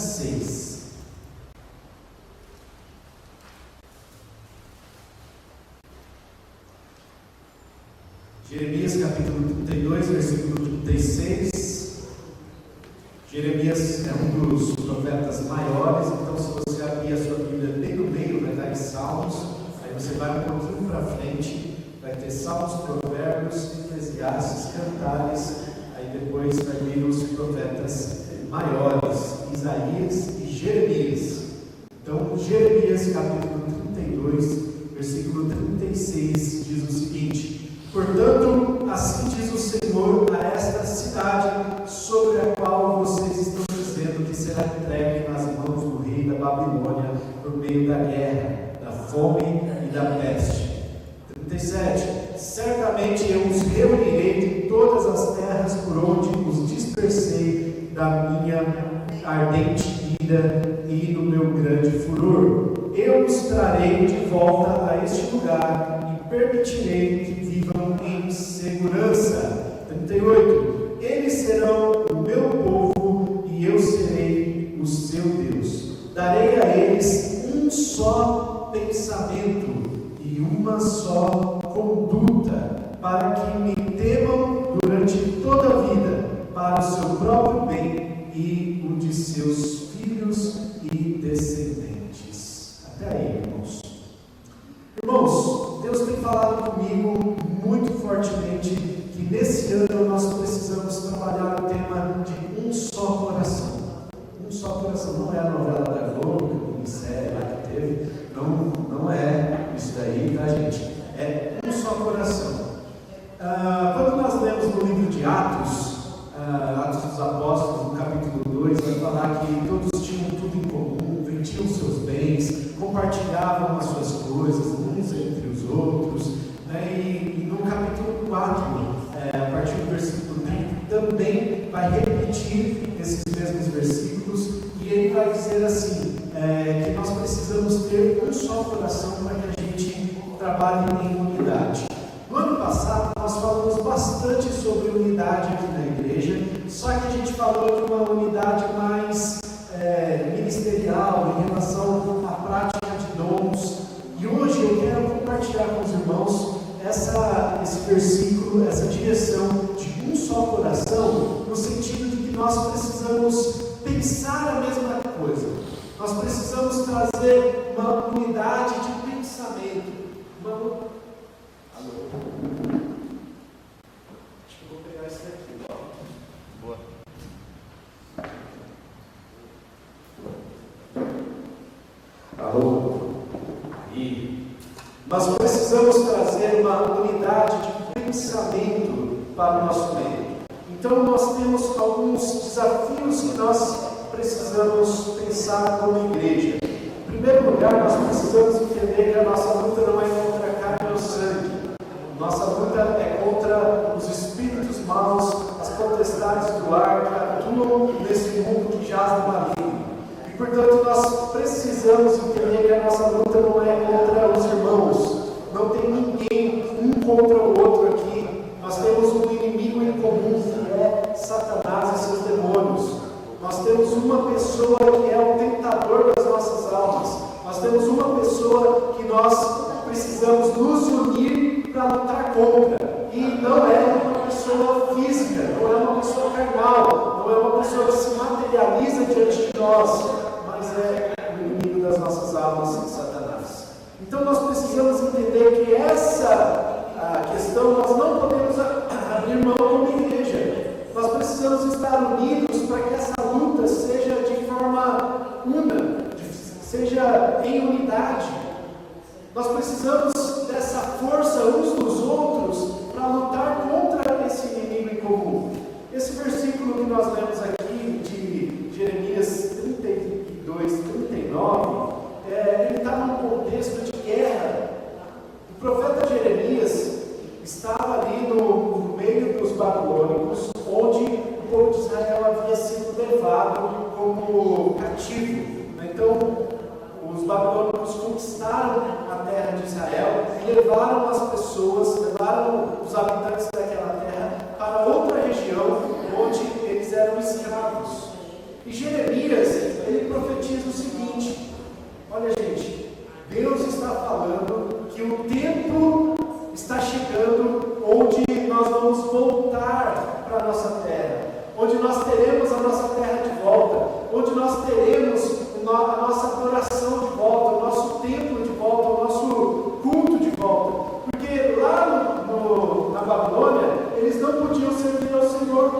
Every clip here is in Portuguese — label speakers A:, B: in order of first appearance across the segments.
A: 6. Jeremias capítulo 32, versículo 36. Jeremias é um dos profetas maiores, então se você abrir a sua Bíblia bem no meio, vai estar em Salmos, aí você vai um pouquinho para frente, vai ter Salmos, Provérbios, Eclesiastes, Cantares, aí depois vai vir os profetas maiores, Isaías e Jeremias. Então, Jeremias capítulo 32, versículo 36 diz o seguinte: portanto, assim diz o Senhor a esta cidade, sobre a qual vocês estão dizendo que será entregue nas mãos do rei da Babilônia, por meio da guerra, da fome e da peste. 37. Certamente eu os reunirei de todas as terras por onde os dispersei da minha ardente ira e do meu grande furor. Eu os trarei de volta a este lugar e permitirei que vivam em segurança. 38. Eles serão o meu povo e eu serei o seu Deus. Darei a eles um só pensamento e uma só conduta, para que me temam durante toda a vida, para o seu próprio bem e o de seus filhos e descendentes. Até aí, irmãos. Irmãos, Deus tem falado comigo muito fortemente que nesse ano nós precisamos trabalhar o tema de um só coração. Um só coração. Não é a novela da Globo, a minissérie lá que teve. Não é isso daí, tá, gente? É um só coração. Quando nós lemos no livro de Atos, Atos dos Apóstolos, no capítulo 2, vai falar que todos tinham tudo em comum, vendiam seus bens, compartilhavam as suas coisas, uns entre os outros, né? E no capítulo 4, a partir do versículo 30, também vai repetir esses mesmos versículos, e ele vai dizer assim, que nós precisamos ter um só coração para que a gente trabalhe em unidade. No ano passado, nós falamos bastante sobre unidade aqui na igreja, só que a gente falou de uma unidade mais ministerial, em relação à prática de dons. E hoje eu quero compartilhar com os irmãos esse versículo, essa direção de um só coração, no sentido de que nós precisamos pensar a mesma coisa. Nós precisamos trazer uma unidade de pensamento. Acho que eu vou pegar esse daqui, ó. Boa. Alô? Aí. Nós precisamos trazer uma unidade de pensamento para o nosso meio. Então nós temos alguns desafios que nós precisamos pensar como igreja. Em primeiro lugar, nós precisamos entender que a nossa luta não é contra a carne ou sangue. Nossa luta é contra os espíritos maus, as potestades do ar que atuam nesse mundo que jaz no maligno. E portanto nós precisamos entender que a nossa luta não é contra os irmãos. Não tem ninguém um contra o outro aqui. Nós temos um inimigo em comum que é Satanás e seus demônios. Nós temos uma pessoa que é o tentador das nossas almas. Nós temos uma pessoa que nós precisamos nos unir para lutar contra. E não é uma pessoa física, não é uma pessoa carnal, não é uma pessoa que se materializa diante de nós, mas é o inimigo das nossas almas, Satanás. Então nós precisamos entender que essa questão nós não podemos abrir mão como igreja. Nós precisamos estar unidos para que essa luta seja de forma una, seja em unidade. Nós precisamos dessa força uns dos outros para lutar contra esse inimigo em comum. Esse versículo que nós lemos aqui de Jeremias 32, 39, ele está num contexto de guerra. O profeta Jeremias estava ali no meio dos babilônicos, onde o povo de Israel havia sido levado como cativo. Então, os babilônicos conquistaram a terra de Israel e levaram as pessoas, levaram os habitantes daquela terra para outra região onde eles eram escravos. E Jeremias, ele profetiza o seguinte: olha, gente, Deus está falando que o tempo está chegando onde nós vamos voltar para a nossa terra, onde nós teremos a nossa terra de volta, onde nós teremos a nossa adoração de volta, o nosso templo de volta, o nosso culto de volta. Porque lá na Babilônia, eles não podiam servir ao Senhor,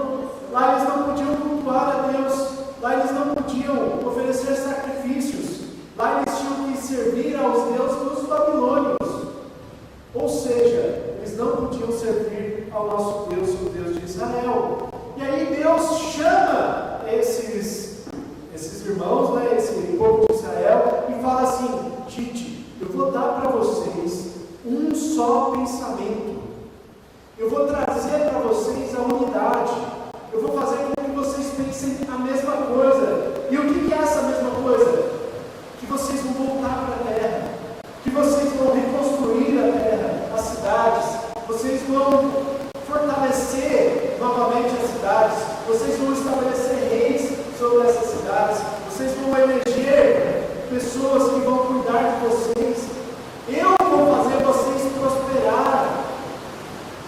A: lá eles não podiam cultuar a Deus, lá eles não podiam oferecer sacrifícios, lá eles tinham que servir aos deuses dos babilônios. Ou seja, eles não podiam servir ao nosso Deus, o Deus de Israel. E aí Deus chama esses irmãos, né, esse povo de Israel, e fala assim: gente, eu vou dar para vocês um só pensamento, eu vou trazer para vocês a unidade, eu vou fazer com que vocês pensem a mesma coisa. E o que é essa mesma coisa? Que vocês vão voltar para a terra, que vocês vão reconstruir a terra, as cidades, vocês vão fortalecer novamente as cidades, vocês vão estabelecer reis sobre essas cidades, vocês vão eleger pessoas que vão cuidar de vocês, eu vou fazer vocês prosperar.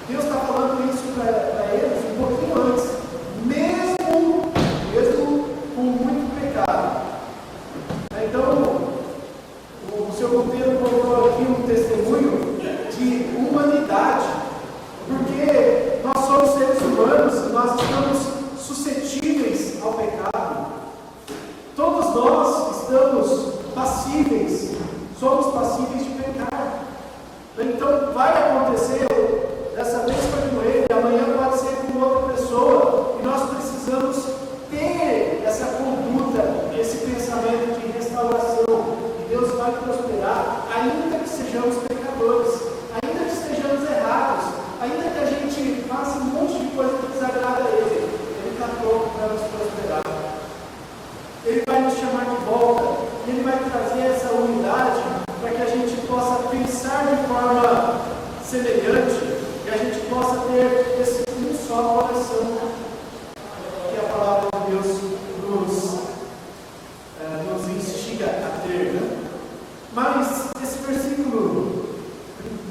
A: Deus está falando isso para eles um pouquinho antes, mesmo com muito pecado. Então, o seu Monteiro colocou aqui um testemunho de humanidade, porque nós somos seres humanos e nós estamos suscetíveis ao pecado. Todos nós estamos passíveis, somos passíveis de pecar. Então vai acontecer, dessa vez foi com ele, amanhã pode ser com outra pessoa, e nós precisamos ter essa conduta, esse pensamento de restauração, e Deus vai prosperar, ainda que sejamos pecadores, ainda que estejamos errados, ainda que a gente faça um monte de coisa que desagrada a Ele está pronto para nos prosperar. Ele vai nos chamar de volta, Ele vai trazer essa unidade para que a gente possa pensar de forma semelhante e a gente possa ter esse um só coração que a palavra de Deus nos instiga a ter, né? Mas esse versículo,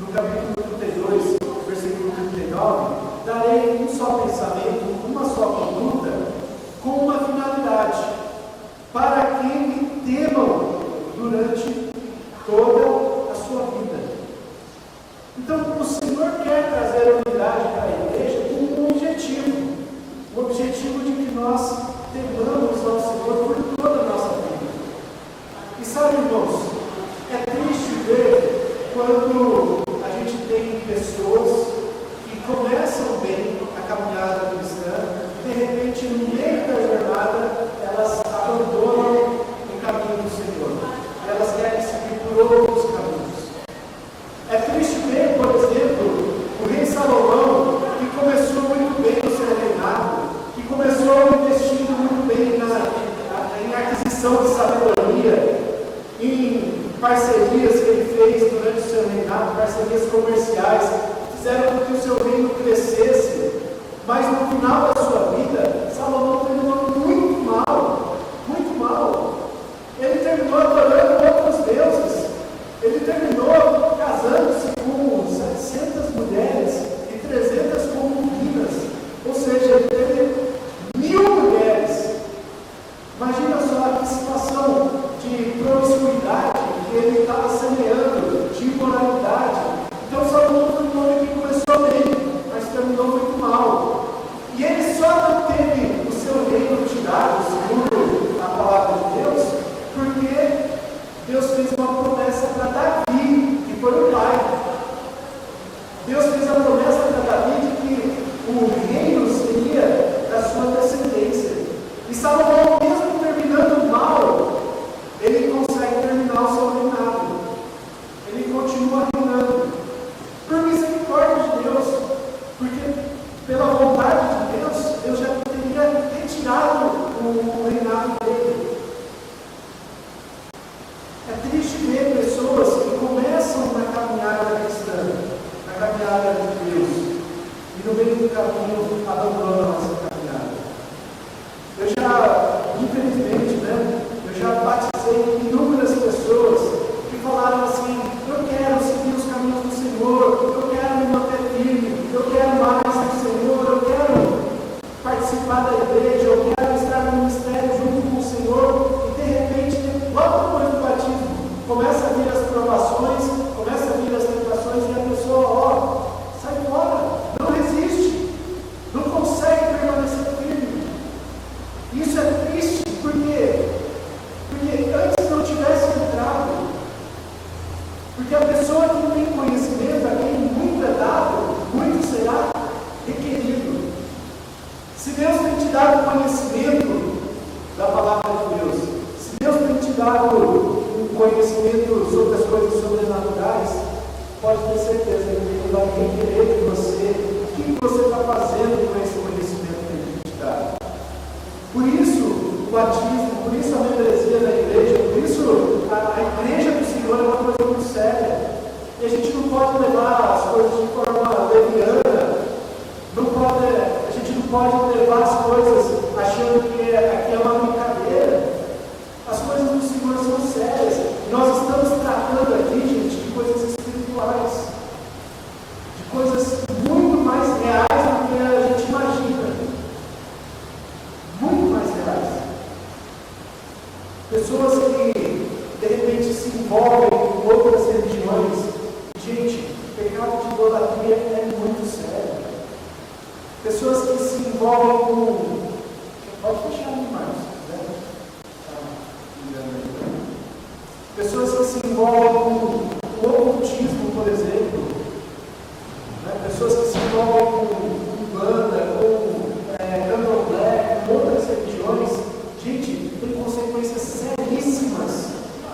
A: no capítulo 32, versículo 39, darei um só pensamento, uma só conduta, com uma finalidade, para que me temam durante toda a sua vida. Então, o Senhor quer trazer unidade para a igreja com um objetivo, o objetivo de que nós temamos ao Senhor por toda a nossa vida. E sabe, irmãos, é triste ver quando a gente tem pessoas que começam bem a caminhada cristã, de repente, no meio da jornada, elas abandonam o caminho do Senhor. Elas querem seguir por outros caminhos. É triste ver, por exemplo, o rei Salomão, que começou muito bem o seu reinado, que começou investindo muito bem em aquisição de sabedoria, em parcerias que ele fez durante o seu reinado, parcerias comerciais, que fizeram com que o seu reino crescesse. Mas no final da sua vida, Salomão terminou muito mal, muito mal. Ele terminou adorando outros deuses. Ele terminou casando-se com 700 mulheres e 300 concubinas. Ou seja, ele teve 1000 mulheres. Imagina só que situação de promiscuidade que ele estava semeando, de imoralidade. Então Salomão foi um homem que começou bem, mas terminou muito mal. E ele só não teve o seu reino tirado, segundo a palavra de Deus, porque Deus fez uma promessa para Davi, que foi o pai. Deus fez a promessa para Davi de que o reino seria da sua descendência. E Salomão, mesmo terminando mal, ele consegue terminar o seu reinado. Ele continua reinando. Por misericórdia de Deus, porque pela vontade de Deus, Deus já teria retirado o reinado dele. É triste ver pessoas que começam na caminhada cristã, na caminhada de Deus, e no meio do caminho abandonam essa caminhada. Eu já, infelizmente, eu já buscado um conhecimento sobre as coisas sobrenaturais, pode ter certeza que Ele vai requerer de você o que você está fazendo com esse conhecimento que Ele te dá. Por isso, o batismo, por isso a membresia da igreja, por isso a igreja do Senhor é uma coisa muito séria. E a gente não pode levar as coisas de forma leviana, a gente não pode levar as coisas achando que aqui é uma brincadeira. As coisas do Senhor são sérias. Nós estamos tratando aqui, gente, de coisas espirituais, de coisas muito mais reais do que a gente imagina. Muito mais reais. Pessoas que de repente se envolvem com outras religiões. Gente, o pecado de idolatria é muito sério. Pessoas que se envolvem com. Pode fechar ali mais, né? Pessoas que se envolvem com ocultismo, por exemplo. Né? Pessoas que se envolvem com banda, com candomblé, com outras religiões. Gente, tem consequências seríssimas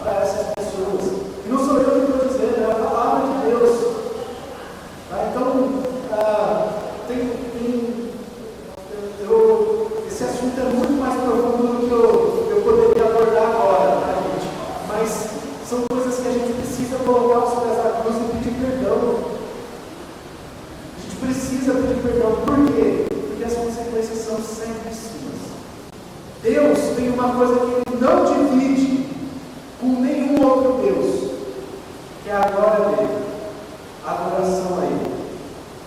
A: para essas pessoas. E não sou eu que estou dizendo, é a palavra de Deus. Tá? Então, esse assunto é muito mais profundo do que eu poderia abordar agora, tá, gente? Mas são coisas que a gente precisa colocar os pés na cruz e pedir perdão. A gente precisa pedir perdão. Por quê? Porque as consequências são seríssimas. Deus tem uma coisa que Ele não divide com nenhum outro Deus, que é a glória dele, a adoração a Ele.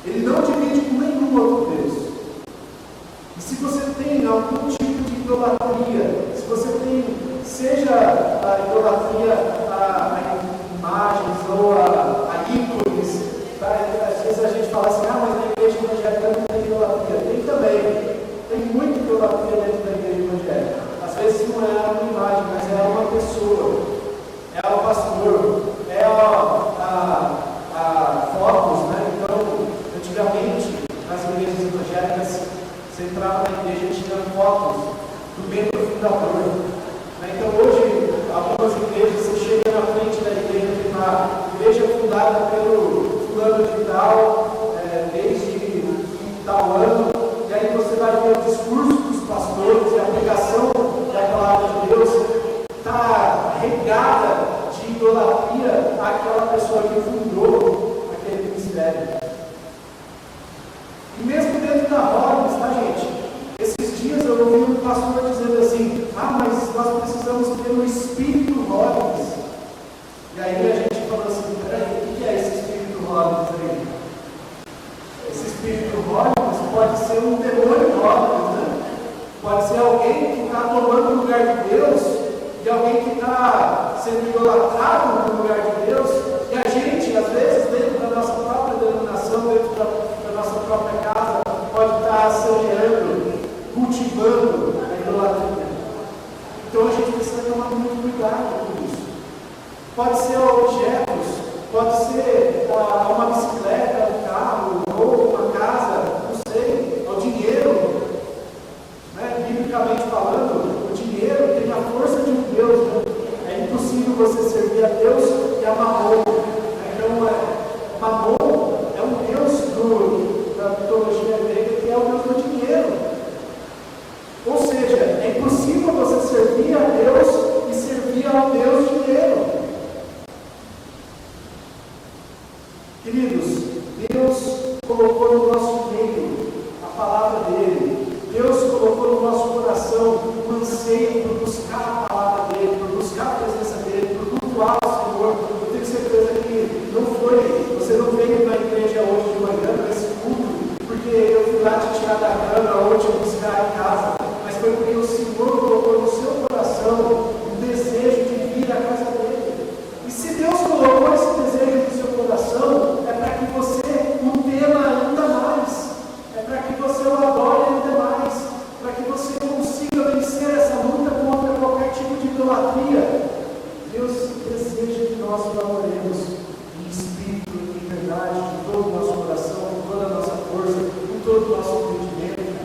A: Ele não divide com nenhum outro Deus. E se você tem algum tipo de idolatria, se você tem, seja a idolatria a imagens ou a ícones, tá? Às vezes a gente fala assim, mas na igreja evangélica não tem idolatria. Tem também. Tem muita idolatria dentro da igreja evangélica. Às vezes não é uma imagem, mas é uma pessoa, é o pastor, é a fotos, né? Então, antigamente, nas igrejas evangélicas, você entrava na igreja e tinha fotos do membro fundador. Né? Então, hoje, algumas igrejas, você chega na frente da igreja, tem uma igreja fundada pelo fulano de tal, desde tal ano, e aí você vai ver o discurso dos pastores e a pregação da palavra de Deus está regada de idolatria àquela pessoa que fundou aquele ministério. E mesmo dentro da Rollins, tá, gente? Esses dias eu ouvi um pastor dizendo assim, mas nós precisamos ter um espírito Rollins. E aí a gente falou assim, peraí, o que é esse espírito Rollins aí? Esse espírito Rollins pode ser um demônio Rollins, né? Pode ser alguém que está tomando o lugar de Deus, e alguém que está sendo idolatrado no lugar de Deus, e a gente, às vezes, dentro da nossa própria denominação, dentro da nossa própria casa, pode estar semeando, cultivando a idolatria. Então a gente precisa tomar muito cuidado com isso. Pode ser objetos, pode ser uma bicicleta, um carro, ou uma casa, não sei, o dinheiro. Né? Biblicamente falando, o dinheiro tem a força de um Deus. Né? É impossível você servir a Deus e a Mamon. Então, Mamon é um Deus da mitologia grega que é o Deus do dinheiro. Ou seja, é impossível você servir a Deus e servir ao Deus dinheiro. Queridos, Deus colocou no nosso meio a palavra dele. Deus colocou no nosso coração um anseio por buscar a palavra dele, por buscar a presença dele, por cultuar o Senhor. Eu tenho certeza que você não veio na igreja hoje de manhã, nesse culto, porque eu fui lá te tirar da cama ou te buscar em casa, mas foi porque o Senhor colocou no seu coração o desejo de vir à casa dele. E se Deus colocou esse desejo no seu coração, é para que você o tema ainda mais, é para que você o adore ainda mais, para que você consiga vencer essa luta contra qualquer tipo de idolatria. Deus deseja que nós o adoremos em espírito, em verdade, com todo o nosso coração, com toda a nossa força, com todo o nosso entendimento.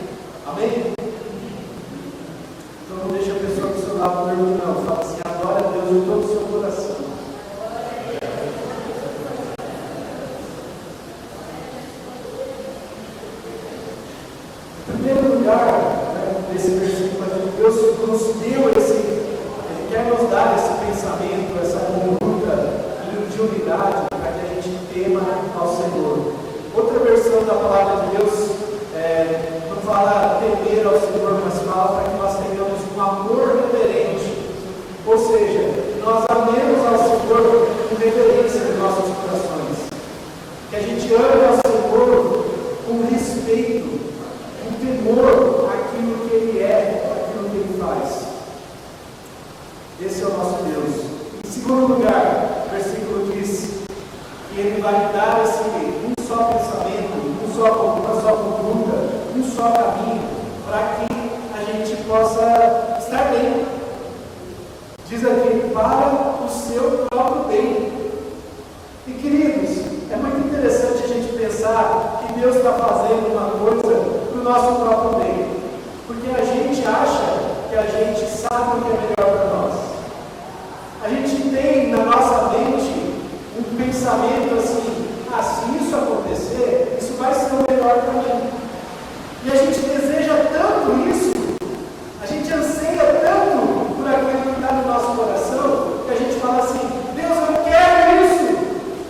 A: Amém? Então não deixa a pessoa do seu lado perguntar, não. Fala assim, adora a Deus palavra de Deus não fala temer ao Senhor, mas fala para que nós tenhamos um amor reverente. Ou seja, nós amemos ao Senhor com reverência nos nossos corações. Que a gente ame ao Senhor com respeito, com temor àquilo que Ele é, àquilo que Ele faz. Esse é o nosso Deus. Em segundo lugar, o versículo diz que Ele vai dar um só pensamento, uma só conduta, um só caminho, para que a gente possa estar bem. Diz aqui, para o seu próprio bem. E queridos, é muito interessante a gente pensar que Deus está fazendo uma coisa para o nosso próprio bem. Porque a gente acha que a gente sabe o que é melhor para nós. A gente tem na nossa mente um pensamento assim, se isso acontecer, isso vai ser o melhor para mim. E a gente deseja tanto isso, a gente anseia tanto por aquilo que está no nosso coração, que a gente fala assim, Deus, eu quero isso,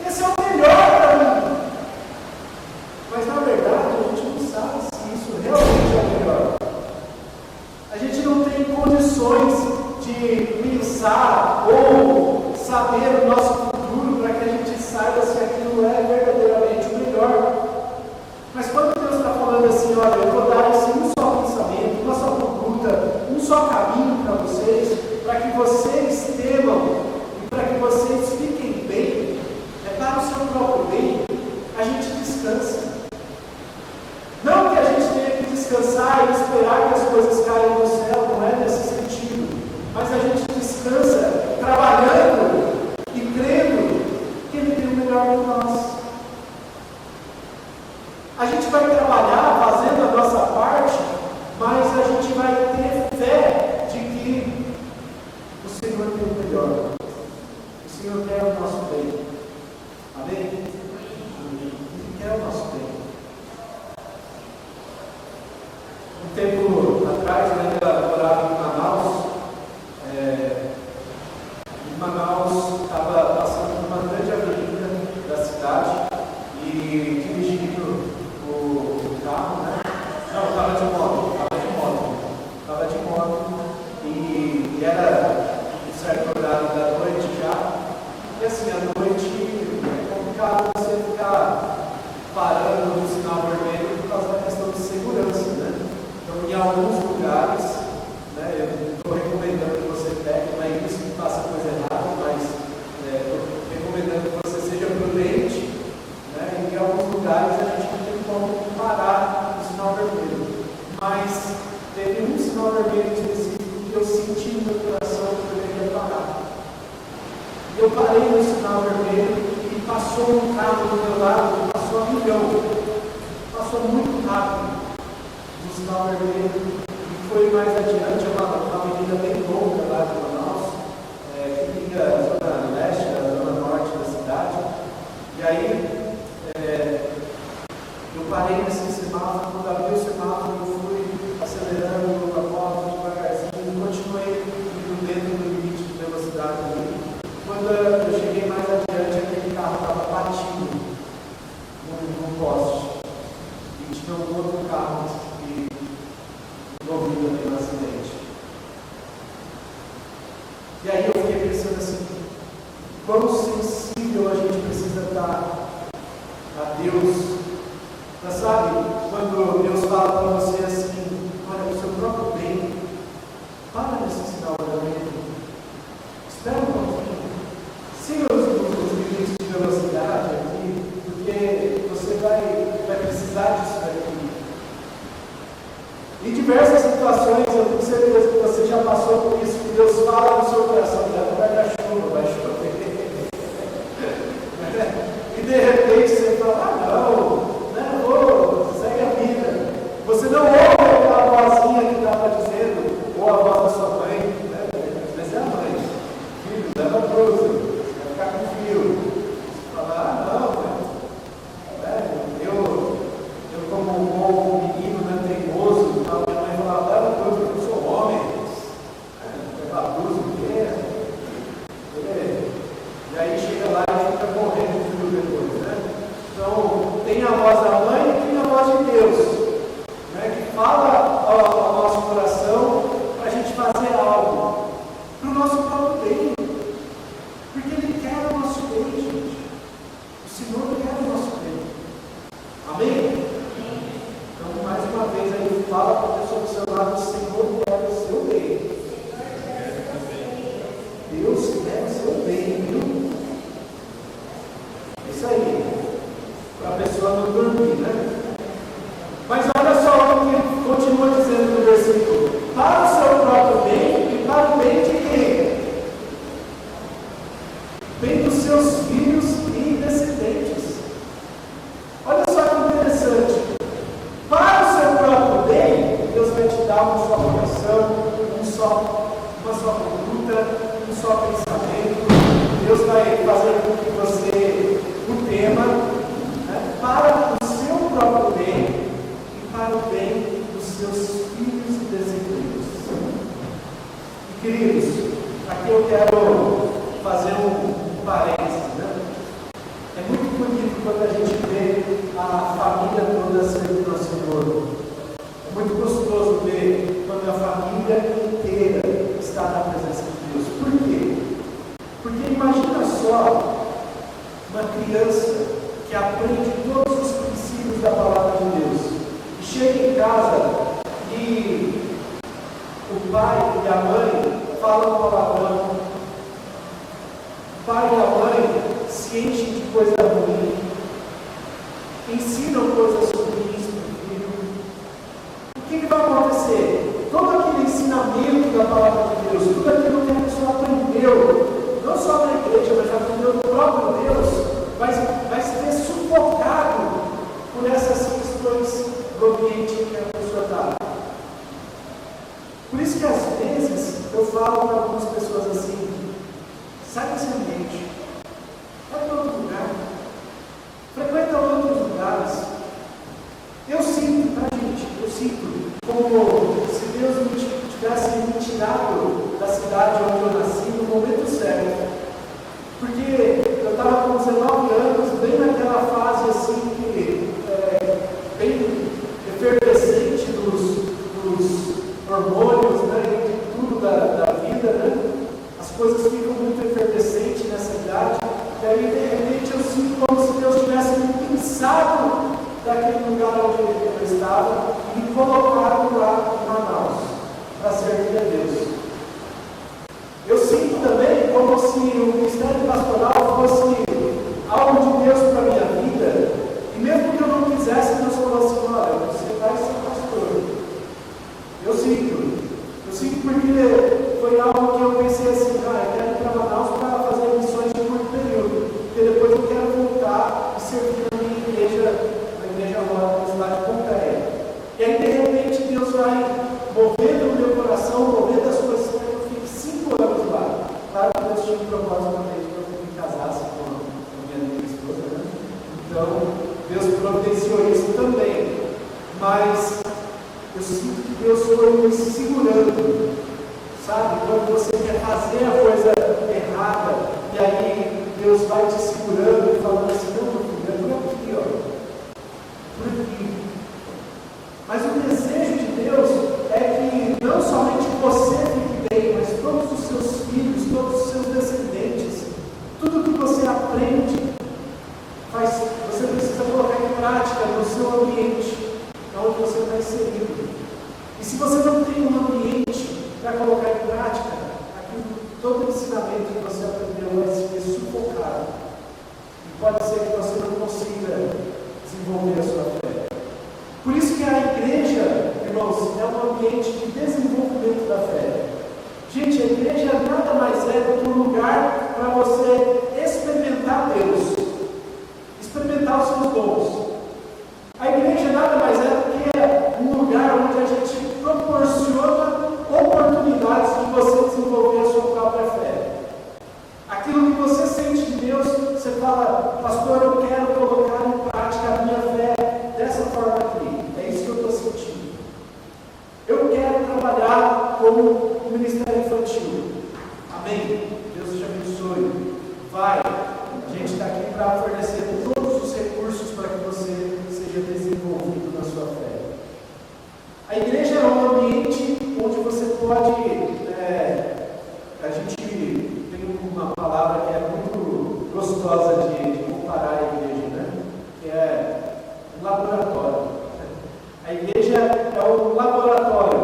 A: esse é o melhor para mim. Mas na verdade a gente não sabe se isso realmente é o melhor. A gente não tem condições de pensar ou saber o nosso futuro para que a gente saiba se aquilo é verdadeiramente o melhor. Mas quando Deus está falando assim, olha, eu vou dar um só pensamento, uma só conduta, um só caminho para vocês, para que vocês temam e para que vocês fiquem bem, é para o seu próprio bem, a gente descansa. Não que a gente tenha que descansar e esperar que as coisas caiam do céu, não é nesse sentido, mas a gente descansa trabalhando e crendo que Ele tem o melhor para nós. A gente vai trabalhar fazendo a nossa parte, mas a gente vai ter fé de que o Senhor tem o melhor. O Senhor quer o nosso bem. Amém? Ele quer o nosso bem. Um tempo atrás, eu ainda morava em Manaus. Em Manaus estava passando por uma grande avenida da cidade e dirigindo o carro, né? Não, estava de moto e era um certo horário da noite já. E assim, à noite é complicado você ficar parando no sinal vermelho por causa da questão de segurança, né? Então, em alguns lugares, né, eu não estou recomendando que você pegue, não é isso que faça coisa errada, mas estou recomendando que você seja prudente, né? Em alguns lugares a gente não tem como parar no sinal vermelho. Mas teve um sinal vermelho específico que eu senti no meu coração que eu deveria parar. E eu parei no sinal vermelho e passou um carro do meu lado, passou a milhão. Passou muito rápido no sinal vermelho e foi mais adiante, uma avenida bem longa lá de Manaus, que liga a zona leste, a zona norte da cidade. E aí eu parei nesse semáforo, quando abri o semáforo eu fui acelerando a moto devagarzinho, continuei indo dentro do limite de velocidade ali. Quando eu cheguei mais adiante, aquele carro estava batido num poste e tinha um outro carro envolvido ali no acidente. E aí eu fiquei pensando assim, quão sensível a gente precisa estar a Deus. Mas sabe, quando Deus fala para você assim, olha, o seu próprio bem, para nesse sinal vermelho, espera um pouquinho, siga os limites de velocidade aqui, porque você vai precisar disso daqui. Em diversas situações, eu tenho certeza que você já passou por isso, que Deus fala no seu coração, já não vai dar chuva, vai chover. E de repente você fala, não vou, vai fazer com que você o tema, né, para o seu próprio bem e para o bem dos seus filhos e descendentes. E queridos, aqui eu quero fazer um parênteses, né? É muito bonito quando a gente vê a família toda servindo ao Senhor. É muito gostoso ver quando a família inteira está na presença de Deus. Por quê? Porque imagina só uma criança que aprende todos os princípios da palavra de Deus e chega em casa e o pai e a mãe falam palavrão, o pai e a mãe se enchem de coisa ruim, ensinam coisas ruins para o filho. O que vai acontecer? Todo aquele ensinamento da palavra de Deus, tudo aquilo que a pessoa aprendeu, não só na igreja, mas aprendeu do próprio Deus, vai ser sufocado por essas questões do ambiente que a pessoa está. Por isso que às vezes eu falo para algumas pessoas assim: sai desse ambiente, vai para outro lugar, frequenta outros lugares. Eu sinto, tá, gente? Eu sinto como se Deus tivesse me tirado da cidade onde eu nasci no momento certo. Porque eu estava com 19 anos, bem naquela fase assim, bem efervescente dos hormônios, né, de tudo da vida, né? As coisas ficam muito efervescentes nessa idade, e aí de repente eu sinto como se Deus tivesse me pinçado daquele lugar onde eu estava e me colocado lá em Manaus para servir a Deus. Eu sinto também como se o ministério pastoral fosse algo de Deus para a minha vida, e mesmo que eu não quisesse, Deus falou assim: olha, você vai ser pastor. Eu sinto porque foi algo que eu pensei assim: eu quero ir para Manaus para fazer missões de curto período, porque depois eu quero voltar e servir na minha igreja, na cidade de Pompeia. E aí de repente Deus vai movendo o meu coração, movendo as coisas para que eu fique 5 anos lá. Claro que Deus tinha um propósito também para que eu me casasse com a minha esposa, né? Então Deus providenciou isso também. Mas eu sinto que Deus foi me segurando, sabe? Quando você quer fazer a coisa errada, e aí Deus vai te segurando e falando assim: não, meu filho, é por aqui, ó. Por aqui. Mas o desejo de Deus é que não somente você fique bem, mas todos os seus filhos, todos os seus descendentes, tudo que você aprende, você precisa colocar em prática no seu ambiente, onde você está inserido. E se você não tem um ambiente para colocar em prática, todo o ensinamento que você aprendeu vai ser sufocado. E pode ser que você não consiga desenvolver a sua fé. Por isso que a igreja, irmãos, é um ambiente de desenvolvimento da fé. Gente, a igreja nada mais é do que um lugar para você experimentar Deus, experimentar os seus dons. A igreja nada mais é do que um lugar onde a gente proporciona oportunidades de você desenvolver a sua própria fé. Aquilo que você sente de Deus, você fala: pastor, eu quero colocar em prática a minha fé dessa forma aqui. É isso que eu estou sentindo. Eu quero trabalhar como ministério infantil. Amém? Deus te abençoe. Vai. A gente está aqui para fornecer todos os recursos para que você seja desenvolvido na sua fé. A igreja é um ambiente onde você pode, a gente tem uma palavra que é muito gostosa de comparar a igreja, né? Que é um laboratório. A igreja é um laboratório.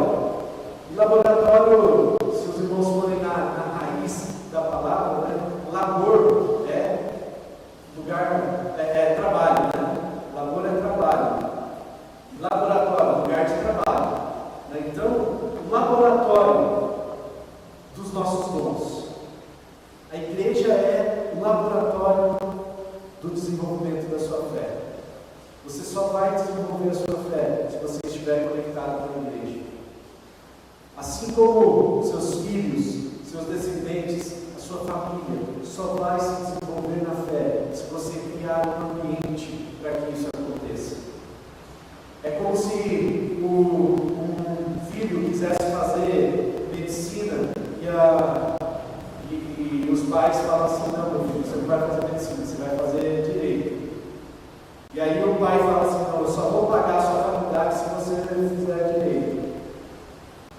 A: E laboratório, se os irmãos forem na raiz da palavra, né? Labor é lugar, trabalho, né? Labor é trabalho. Laboratório, lugar de trabalho. Né? Então, o laboratório dos nossos dons. A igreja é o laboratório do desenvolvimento da sua fé. Você só vai desenvolver a sua fé se você estiver conectado com a igreja. Assim como seus filhos, seus descendentes, a sua família só vai se desenvolver na fé se você criar um ambiente para que isso aconteça. É como se um filho quisesse fazer medicina e os pais falam assim: não, meu filho, você não vai fazer medicina, você vai fazer direito. E aí o pai fala assim: não, eu só vou pagar a sua faculdade se você fizer direito.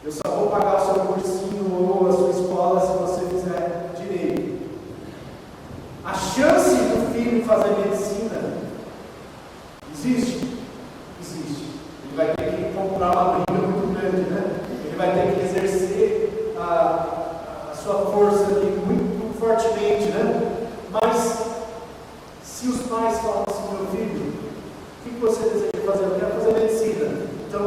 A: Eu só vou pagar o seu cursinho ou a sua escola se você fizer direito. A chance do filho fazer medicina existe? Existe. Ele vai ter que comprar uma briga muito grande, né? Ele vai ter que exercer a sua força ali muito fortemente, né? Mas se os pais falam assim: meu filho, o que você deseja fazer? Eu quero fazer medicina. Então,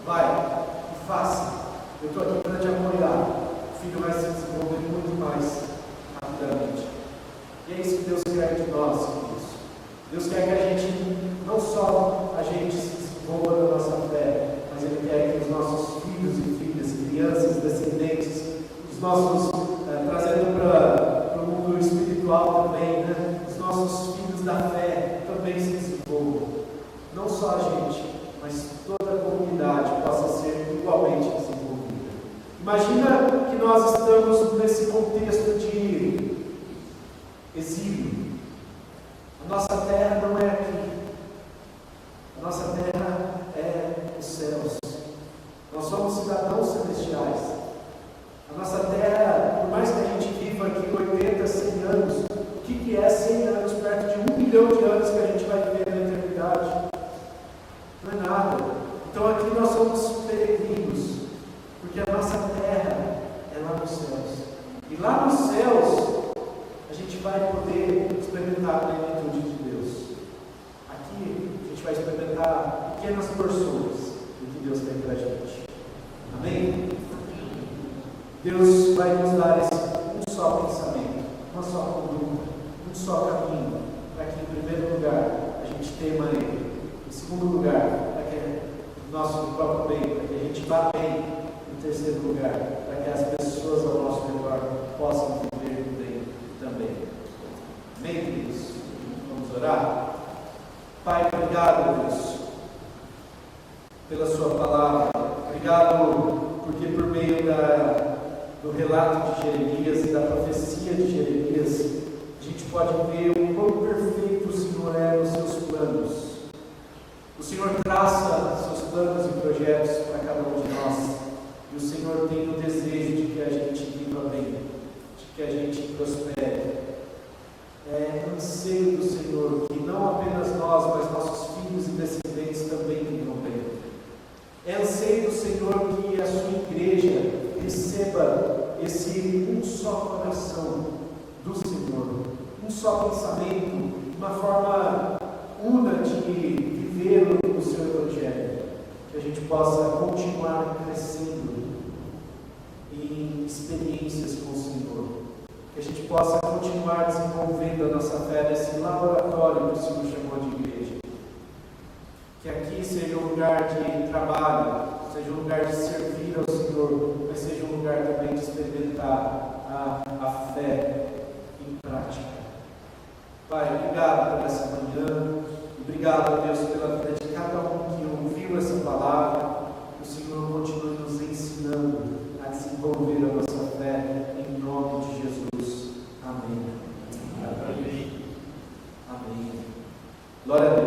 A: vai e faça. Eu estou aqui para te apoiar. O filho vai se desenvolver muito mais rapidamente. E é isso que Deus quer de nós, queridos. Deus quer que a gente, não só a gente se desenvolva na nossa fé, mas Ele quer que os nossos filhos e filhas, crianças, descendentes, os nossos, trazendo para o mundo espiritual também, né? Os nossos filhos da fé também se desenvolvam. Não só a gente, mas toda a comunidade possa ser igualmente desenvolvida. Imagina que nós estamos nesse contexto de exílio. A nossa terra não é aqui. A nossa terra é os céus. Nós somos cidadãos celestiais. A nossa terra, por mais que a gente viva aqui 80, 100 anos, o que é 100 anos perto de 1 milhão de anos que a gente vai viver na eternidade? Não é nada. Então aqui nós somos peregrinos, porque a nossa terra é lá nos céus. E lá nos céus a gente vai poder experimentar a plenitude de Deus. Aqui a gente vai experimentar pequenas porções do que Deus tem para a gente. Amém? Deus vai nos dar um só pensamento, uma só conduta, um só caminho, para que em primeiro lugar a gente tema Ele, em segundo lugar, para que o nosso próprio bem, para que a gente vá bem, em terceiro lugar, para que as pessoas ao nosso redor possam viver bem também. Amém, queridos? Vamos orar? Pai, obrigado, Deus, pela sua palavra. Obrigado porque por meio do relato de Jeremias e da profecia de Jeremias, a gente pode ver o quão perfeito o Senhor é nos seus planos. O Senhor traça seus planos e projetos para cada um de nós. E o Senhor tem o desejo de que a gente viva bem, de que a gente prospere. É anseio do Senhor que não apenas nós, mas nossos filhos e descendentes também vivam bem. É anseio do Senhor que a sua igreja receba esse um só coração do Senhor, um só pensamento, uma forma una de viver o seu Evangelho, que a gente possa continuar crescendo em experiências com o Senhor, que a gente possa continuar desenvolvendo a nossa fé nesse laboratório que o Senhor chamou de igreja. Que aqui seja um lugar de trabalho, seja um lugar de servir ao Senhor, mas seja um lugar também de experimentar a fé em prática. Pai, obrigado por essa manhã, obrigado, Deus, pela vida de cada um que ouviu essa palavra. Que o Senhor continue nos ensinando a desenvolver a nossa fé em nome de Jesus. Amém. Amém. Amém. Glória a Deus.